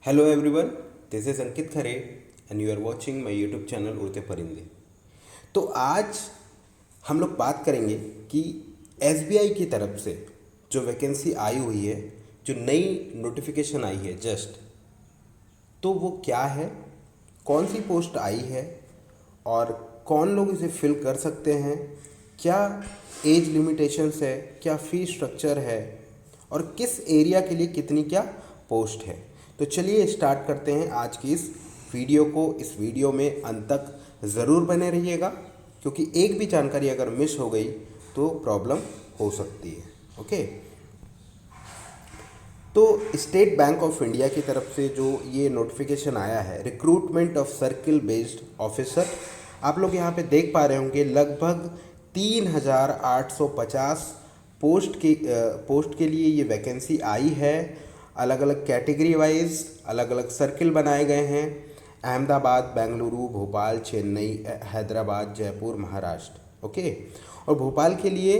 Hello everyone, this is Ankit Khare and you are watching my YouTube channel Udte Parinde. तो आज हम लोग बात करेंगे कि एसबीआई की तरफ से जो वैकेंसी आई हुई है, जो नई नोटिफिकेशन आई है जस्ट, तो वो क्या है, कौन सी पोस्ट आई है और कौन लोग इसे फिल कर सकते हैं, क्या एज लिमिटेशंस है, क्या फ़ी स्ट्रक्चर है और किस एरिया के लिए कितनी क्या पोस्ट है। तो चलिए स्टार्ट करते हैं आज की इस वीडियो को। इस वीडियो में अंत तक ज़रूर बने रहिएगा, क्योंकि एक भी जानकारी अगर मिस हो गई तो प्रॉब्लम हो सकती है। ओके, तो स्टेट बैंक ऑफ इंडिया की तरफ से जो ये नोटिफिकेशन आया है, recruitment of circle based officer, आप लोग यहाँ पे देख पा रहे होंगे लगभग 3,850 पोस्ट के लिए ये वैकेंसी आई है। अलग अलग कैटेगरी वाइज अलग अलग सर्किल बनाए गए हैं। अहमदाबाद, बेंगलुरु, भोपाल, चेन्नई, हैदराबाद, जयपुर, महाराष्ट्र। ओके, और भोपाल के लिए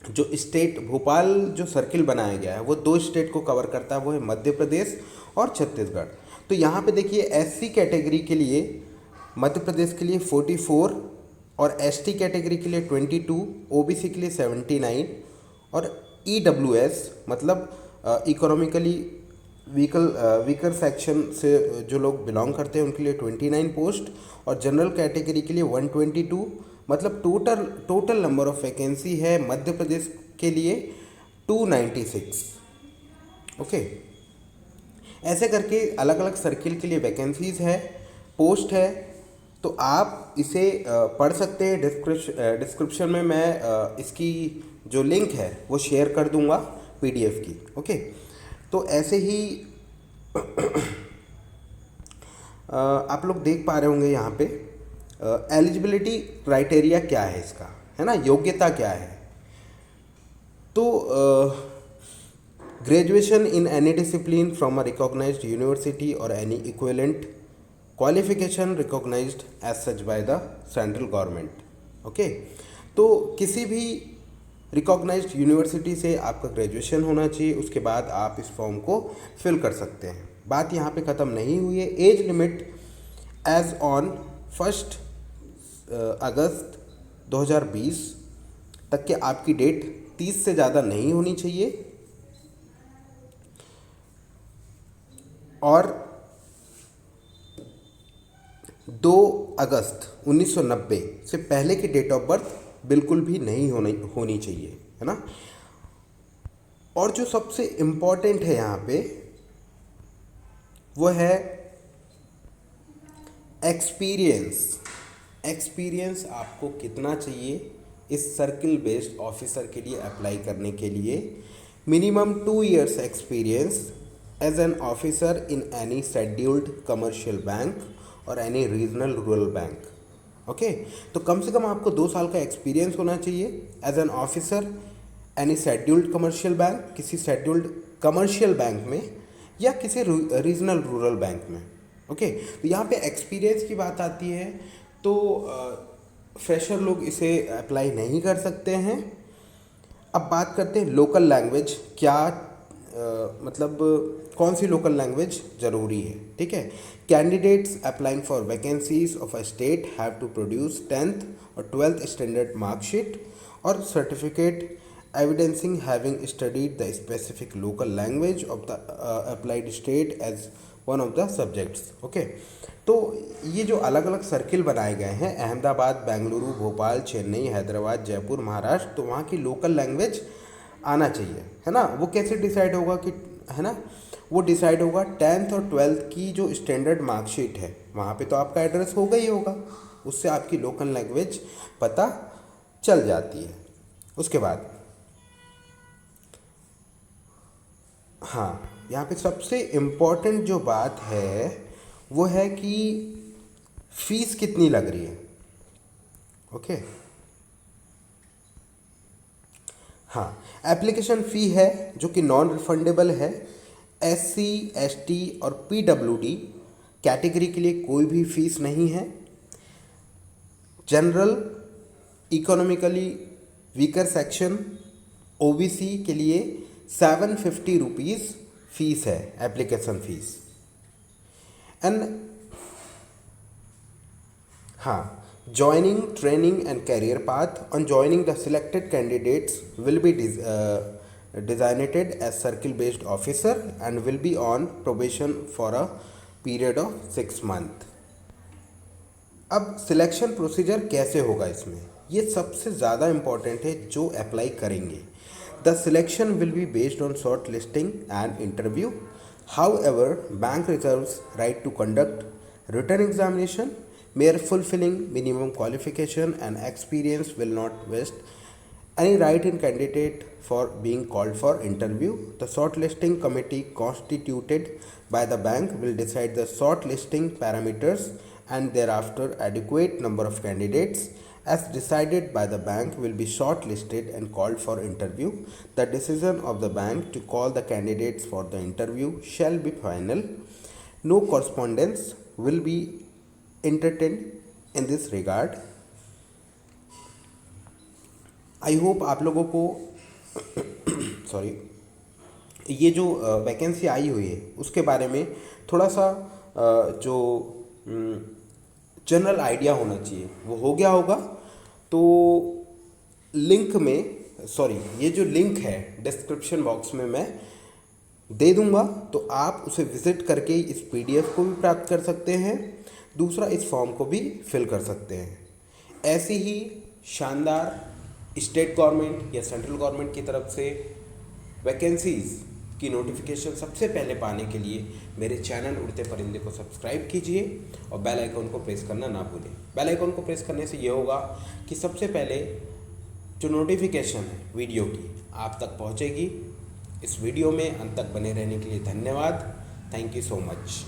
जो स्टेट भोपाल जो सर्किल बनाया गया है वो दो स्टेट को कवर करता है, वो है मध्य प्रदेश और छत्तीसगढ़। तो यहाँ पे देखिए एससी कैटेगरी के लिए मध्य प्रदेश के लिए 44 और एसटी कैटेगरी के लिए 22, ओबीसी के लिए 79 और ईडब्ल्यूएस मतलब इकोनॉमिकली वीकर सेक्शन से जो लोग बिलोंग करते हैं उनके लिए 29 पोस्ट और जनरल कैटेगरी के लिए 122, मतलब टोटल नंबर ऑफ वैकेंसी है मध्य प्रदेश के लिए 296। ओके, ऐसे करके अलग अलग सर्किल के लिए वैकेंसीज है, पोस्ट है। तो आप इसे पढ़ सकते हैं। डिस्क्रिप्शन में मैं इसकी जो लिंक है वो शेयर कर दूंगा पीडीएफ की। ओके, तो ऐसे ही आप लोग देख पा रहे होंगे यहाँ पे एलिजिबिलिटी क्राइटेरिया क्या है इसका, है ना, योग्यता क्या है। तो graduation in any discipline from a recognized university और any equivalent qualification recognized as such by the central government. Okay, तो किसी भी रिकॉग्नाइज्ड यूनिवर्सिटी से आपका ग्रेजुएशन होना चाहिए, उसके बाद आप इस फॉर्म को फिल कर सकते हैं। बात यहाँ पे ख़त्म नहीं हुई है। एज लिमिट एज ऑन 1 अगस्त 2020 तक के आपकी डेट 30 से ज़्यादा नहीं होनी चाहिए और 2 अगस्त 1990 से पहले की डेट ऑफ बर्थ बिल्कुल भी नहीं होनी चाहिए, है ना। और जो सबसे इम्पॉर्टेंट है यहाँ पे वो है एक्सपीरियंस आपको कितना चाहिए इस सर्किल बेस्ड ऑफिसर के लिए अप्लाई करने के लिए। Minimum 2 years experience as an officer in any scheduled commercial bank और any regional rural bank. Okay, तो कम से कम आपको 2 साल का एक्सपीरियंस होना चाहिए as an officer any scheduled commercial bank, किसी शेड्यूल्ड कमर्शियल बैंक में या किसी रीजनल रूरल बैंक में। ओके, तो यहाँ पे एक्सपीरियंस की बात आती है तो फ्रेशर लोग इसे अप्लाई नहीं कर सकते हैं। अब बात करते हैं लोकल लैंग्वेज क्या, मतलब कौन सी लोकल लैंग्वेज ज़रूरी है। ठीक है, candidates applying for vacancies of a state have to produce 10th और 12th स्टैंडर्ड मार्कशीट और certificate evidencing having studied the specific local language of the applied state as one of the subjects. Okay, तो ये जो अलग अलग circle बनाए गए हैं, अहमदाबाद, बेंगलुरु, भोपाल, चेन्नई, हैदराबाद, जयपुर, महाराष्ट्र, तो वहाँ की लोकल लैंग्वेज आना चाहिए, है ना। वो कैसे डिसाइड होगा कि, है ना, वो डिसाइड होगा 10th और 12th की जो स्टैंडर्ड मार्कशीट है वहाँ पे तो आपका एड्रेस होगा ही होगा, उससे आपकी लोकल लैंग्वेज पता चल जाती है। उसके बाद हाँ, यहाँ पे सबसे इम्पॉर्टेंट जो बात है वो है कि फीस कितनी लग रही है। ओके, हाँ, एप्लीकेशन फ़ी है जो कि नॉन रिफंडेबल है। एससी, एसटी और पीडब्ल्यूडी कैटेगरी के लिए कोई भी फीस नहीं है। General, economically weaker section, OBC के लिए 750 रुपीज़ फीस है, एप्लीकेशन फीस। एंड हाँ, joining training and career path. On joining, the selected candidates will be designated as circle based officer and will be on probation for a period of 6 months. अब selection procedure कैसे होगा इसमें, ये सबसे ज़्यादा important है जो अप्लाई करेंगे। The selection will be based on short listing and interview. However bank reserves right to conduct written examination. Mere fulfilling minimum qualification and experience will not waste any right in candidate for being called for interview. The shortlisting committee constituted by the bank will decide the shortlisting parameters and thereafter adequate number of candidates as decided by the bank will be shortlisted and called for interview. The decision of the bank to call the candidates for the interview shall be final. No correspondence will be entertained in this regard. I hope आप लोगों को sorry ये जो vacancy आई हुई है उसके बारे में थोड़ा सा जो जनरल आइडिया होना चाहिए वो हो गया होगा। तो लिंक में ये जो लिंक है डिस्क्रिप्शन बॉक्स में मैं दे दूंगा, तो आप उसे विज़िट करके इस PDF को भी प्राप्त कर सकते हैं, दूसरा इस फॉर्म को भी फिल कर सकते हैं। ऐसी ही शानदार स्टेट गवर्नमेंट या सेंट्रल गवर्नमेंट की तरफ से वैकेंसीज़ की नोटिफिकेशन सबसे पहले पाने के लिए मेरे चैनल उड़ते परिंदे को सब्सक्राइब कीजिए और बेल आइकन को प्रेस करना ना भूलें। बेल आइकन को प्रेस करने से ये होगा कि सबसे पहले जो नोटिफिकेशन है वीडियो की आप तक पहुँचेगी। इस वीडियो में अंत तक बने रहने के लिए धन्यवाद। Thank you so much.